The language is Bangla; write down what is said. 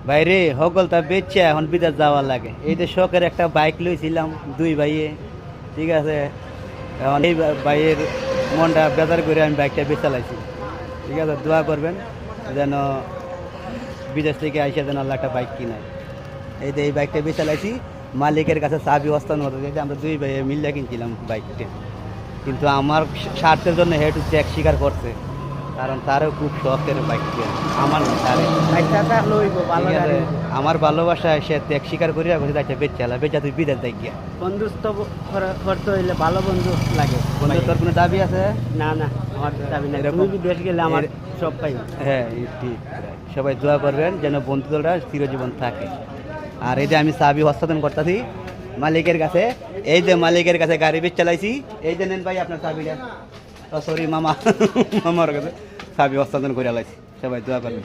বাইরে সকলটা বেচছে এখন বিদেশ যাওয়ার লাগে। এই যে শখের একটা বাইক লইছিলাম দুই ভাইয়ে, ঠিক আছে। এখন এই ভাইয়ের মনটা বেজার করে আমি বাইকটা বেচালাইছি, ঠিক আছে। দোয়া করবেন যেন বিদেশ থেকে আইসা যেন আল্লাহ একটা বাইক কিনায়। এই যে এই বাইকটা বেচালাইছি, মালিকের কাছে চাবি হস্তান্তর হতে গেছে। আমরা দুই ভাইয়ে মিল্লা কিনছিলাম বাইকটা, কিন্তু আমার স্বার্থের জন্য হেঁটু ত্যাগ স্বীকার করছে, কারণ তারও খুব শখের বাইকটা। আমার না তারে ঠিক আছে, আমার ভালোবাসায় সে ত্যাগ স্বীকার করিয়া বসে যাচ্ছে বেচালা বেচা তুই বিদেশ দেখ গিয়া। বন্ধুত্ব করতে হইলে ভালো বন্ধু লাগে। বন্ধু তোর কোনো দাবি আছে? না না, আমার দাবি নাই। এরকম- তুমি বিদেশ গেলে আমার সব পাই। হ্যাঁ ঠিক। সবাই দোয়া করবেন যেন বন্ধুদলরা চিরজীবন থাকে। আর এই যে আমি চাবি হস্তান্তর করতেছি মালিকের কাছে, এই যে মালিকের কাছে গাড়ি বেচ চালাইছি, এই যে নেন ভাই আপনার চাবিটা। সরি মামা, মামার কাছে চাবি হস্তান্তর করে লাইছি। সবাই দোয়া করবেন।